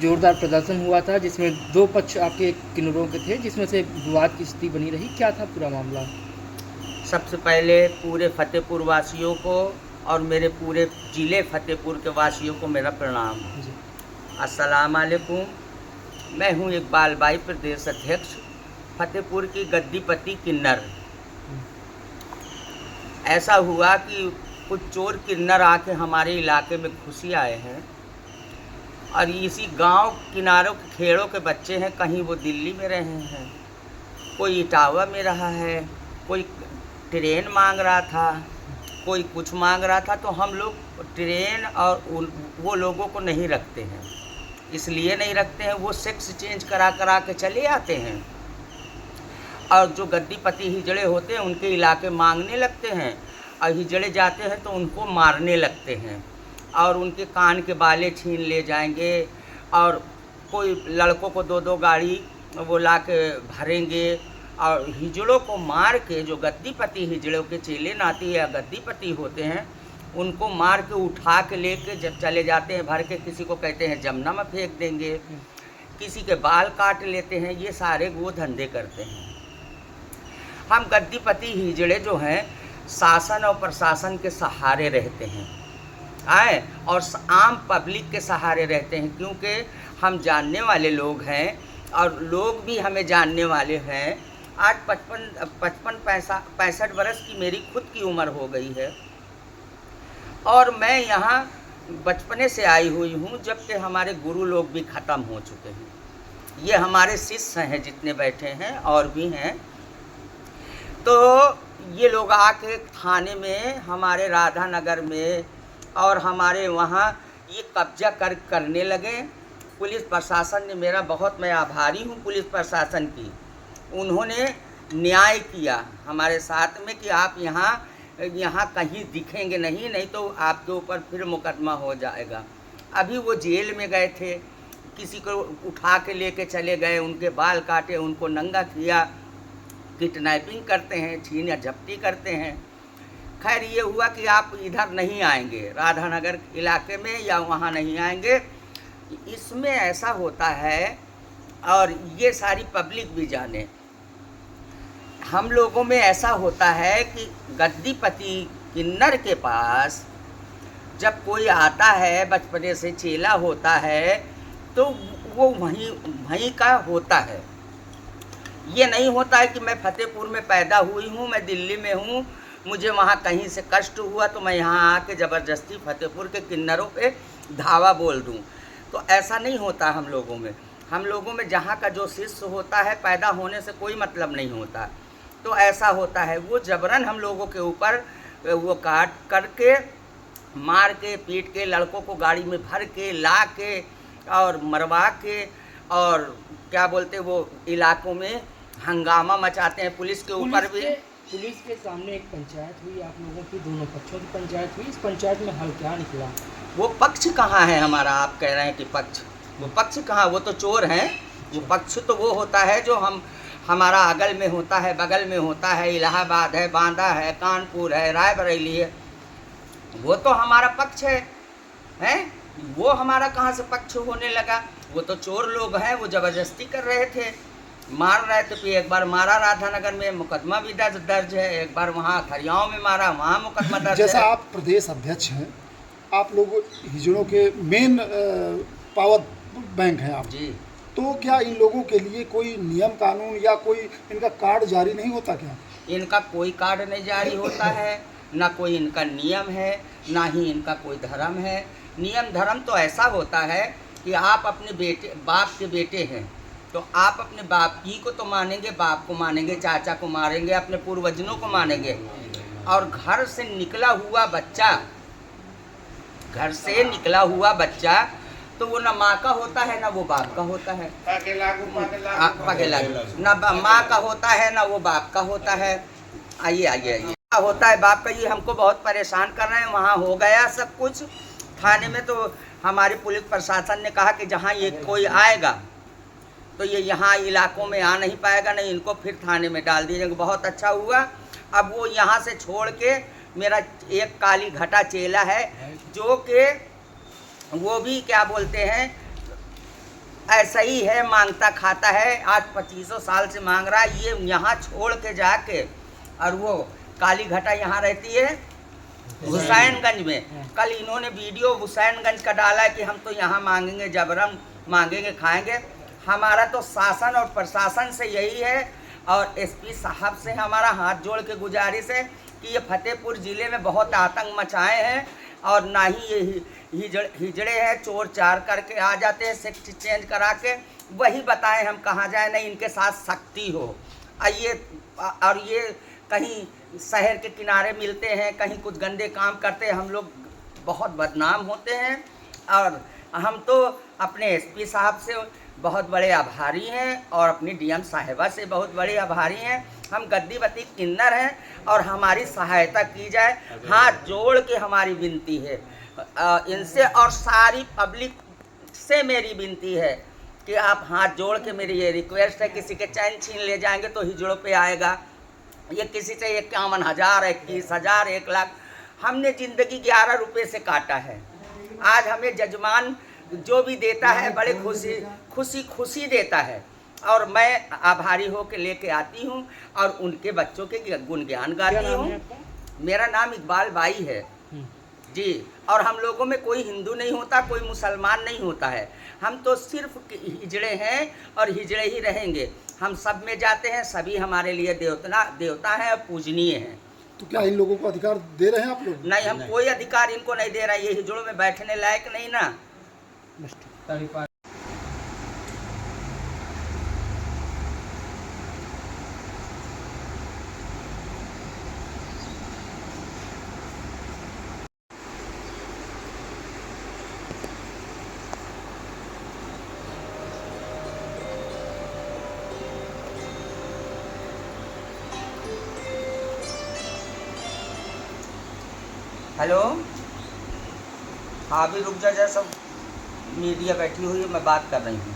जोरदार प्रदर्शन हुआ था जिसमें दो पक्ष आपके किन्नरों के थे, जिसमें से विवाद की स्थिति बनी रही। क्या था पूरा मामला? सबसे पहले पूरे फतेहपुर वासियों को और मेरे पूरे ज़िले फतेहपुर के वासियों को मेरा प्रणाम। जी। अस्सलाम वालेकुम। मैं हूँ इकबाल भाई, प्रदेश अध्यक्ष फतेहपुर की गद्दीपति किन्नर। ऐसा हुआ कि कुछ चोर किन्नर आके हमारे इलाके में घुस आए हैं और इसी गांव किनारों के खेड़ों के बच्चे हैं, कहीं वो दिल्ली में रहे हैं, कोई इटावा में रहा है, कोई ट्रेन मांग रहा था, कोई कुछ मांग रहा था। तो हम लोग ट्रेन और वो लोगों को नहीं रखते हैं। इसलिए नहीं रखते हैं, वो सेक्स चेंज करा के चले आते हैं और जो गद्दीपति हिजड़े होते हैं उनके इलाके मांगने लगते हैं और हिजड़े जाते हैं तो उनको मारने लगते हैं और उनके कान के बाले छीन ले जाएंगे और कोई लड़कों को दो दो गाड़ी वो ला के भरेंगे और हिजड़ों को मार के, जो गद्दीपति हिजड़ों के चेले नाती या गद्दीपति होते हैं, उनको मार के उठा के लेके जब चले जाते हैं भर के, किसी को कहते हैं जमुना में फेंक देंगे, किसी के बाल काट लेते हैं। ये सारे वो धंधे करते हैं। हम गद्दीपति हिजड़े जो हैं शासन और प्रशासन के सहारे रहते हैं आए और आम पब्लिक के सहारे रहते हैं, क्योंकि हम जानने वाले लोग हैं और लोग भी हमें जानने वाले हैं। आज 65 बरस की मेरी खुद की उम्र हो गई है और मैं यहाँ बचपने से आई हुई हूँ, जबकि हमारे गुरु लोग भी ख़त्म हो चुके हैं। ये हमारे शिष्य हैं जितने बैठे हैं और भी हैं। तो ये लोग आके थाने में, हमारे राधा नगर में और हमारे वहाँ ये कब्जा करने लगे। पुलिस प्रशासन ने मेरा बहुत, मैं आभारी हूँ पुलिस प्रशासन की, उन्होंने न्याय किया हमारे साथ में कि आप यहाँ कहीं दिखेंगे नहीं, नहीं तो आपके ऊपर फिर मुकदमा हो जाएगा। अभी वो जेल में गए थे, किसी को उठा के लेके चले गए, उनके बाल काटे, उनको नंगा किया, किडनैपिंग करते हैं, छीन या झपटी करते हैं। खैर ये हुआ कि आप इधर नहीं आएंगे, राधानगर इलाके में या वहाँ नहीं आएंगे। इसमें ऐसा होता है और ये सारी पब्लिक भी जाने, हम लोगों में ऐसा होता है कि गद्दीपति किन्नर के पास जब कोई आता है, बचपने से चेला होता है, तो वो वहीं का होता है। ये नहीं होता है कि मैं फतेहपुर में पैदा हुई हूँ, मैं दिल्ली में हूँ, मुझे वहाँ कहीं से कष्ट हुआ तो मैं यहाँ आके ज़बरदस्ती फतेहपुर के किन्नरों पे धावा बोल दूँ। तो ऐसा नहीं होता हम लोगों में। हम लोगों में जहाँ का जो शिष्य होता है, पैदा होने से कोई मतलब नहीं होता। तो ऐसा होता है, वो जबरन हम लोगों के ऊपर वो काट करके, मार के, पीट के, लड़कों को गाड़ी में भर के ला के और मरवा के और क्या बोलते वो इलाकों में हंगामा मचाते हैं। पुलिस के ऊपर भी। पुलिस के सामने एक पंचायत हुई आप लोगों की, दोनों पक्षों की पंचायत हुई। इस पंचायत में हल क्या निकला? वो पक्ष कहाँ है हमारा? आप कह रहे हैं कि पक्ष, वो पक्ष कहाँ? वो तो चोर हैं। वो पक्ष तो वो होता है जो हमारा अगल में होता है, बगल में होता है, इलाहाबाद है, बांदा है, कानपुर है, रायबरेली है, वो तो हमारा पक्ष है। वो हमारा कहाँ से पक्ष होने लगा? वो तो चोर लोग हैं, वो ज़बरदस्ती कर रहे थे, मार रहे थे। फिर एक बार मारा राधानगर में, मुकदमा भी दर्ज है। एक बार वहाँ खरियाओं में मारा, वहाँ मुकदमा दर्ज है। जैसा आप प्रदेश अध्यक्ष हैं, आप लोग हिजड़ों के मेन पावर बैंक हैं आप जी। तो क्या इन लोगों के लिए कोई नियम कानून या कोई इनका कार्ड जारी नहीं होता क्या? इनका कोई कार्ड नहीं जारी होता है, ना कोई इनका नियम है, ना ही इनका कोई धर्म है। नियम धर्म तो ऐसा होता है कि आप अपने बाप के बेटे हैं तो आप अपने बाप की को तो मानेंगे, बाप को मानेंगे, चाचा को मानेंगे, अपने पूर्वजों को मानेंगे। और घर से निकला हुआ बच्चा तो वो ना माँ का होता है ना वो बाप का होता है। ना माँ का होता है ना वो बाप का होता है। आइए होता है बाप का। ये हमको बहुत परेशान कर रहे हैं। वहाँ हो गया सब कुछ थाने में, तो हमारी पुलिस प्रशासन ने कहा कि जहाँ ये कोई आएगा तो ये यहाँ इलाकों में आ नहीं पाएगा, नहीं इनको फिर थाने में डाल दीजिएगा। बहुत अच्छा हुआ। अब वो यहाँ से छोड़ के मेरा एक काली घटा चेला है जो कि वो भी क्या बोलते हैं ऐसा ही है, मांगता खाता है। आज 2500 साल से मांग रहा है। ये यहाँ छोड़ के जाके, और वो काली घटा यहाँ रहती है हुसैनगंज में। कल इन्होंने वीडियो हुसैनगंज का डाला है कि हम तो यहाँ मांगेंगे, जबरन मांगेंगे, खाएंगे। हमारा तो शासन और प्रशासन से यही है, और एसपी साहब से हमारा हाथ जोड़ के गुजारिश है कि ये फतेहपुर ज़िले में बहुत आतंक मचाए हैं, और ना ही ये हिजड़े हैं, चोर चार करके आ जाते हैं सेक्ट चेंज करा के। वही बताएं हम कहाँ जाए, नहीं इनके साथ सख्ती हो। और ये कहीं शहर के किनारे मिलते हैं, कहीं कुछ गंदे काम करते हैं, हम लोग बहुत बदनाम होते हैं। और हम तो अपने एसपी साहब से बहुत बड़े आभारी हैं, और अपनी डीएम साहिबा से बहुत बड़े आभारी हैं। हम गद्दीवती किन्नर हैं, और हमारी सहायता की जाए। हाथ जोड़ के हमारी विनती है इनसे, और सारी पब्लिक से मेरी विनती है कि आप हाथ जोड़ के, मेरी ये रिक्वेस्ट है। किसी के चैन छीन ले जाएंगे तो हिजड़ों पे आएगा। ये किसी से 51,000, 21,000, 1 लाख, हमने ज़िंदगी 11 रुपये से काटा है। आज हमें जजमान जो भी देता है बड़े खुशी देता है, और मैं आभारी हो के लेके आती हूँ, और उनके बच्चों के गुणगान गाती हूँ। मेरा नाम इकबाल बाई है जी। और हम लोगों में कोई हिंदू नहीं होता, कोई मुसलमान नहीं होता है। हम तो सिर्फ हिजड़े हैं, और हिजड़े ही रहेंगे। हम सब में जाते हैं, सभी हमारे लिए देवता हैं, पूजनीय हैं। तो क्या इन लोगों को अधिकार दे रहे हैं आप लोग? नहीं, हम कोई अधिकार इनको नहीं दे रहा है। ये हिजड़ों में बैठने लायक नहीं ना। हेलो, हाँ अभी रुक जा, सब मीडिया बैठी हुई है, मैं बात कर रही हूँ।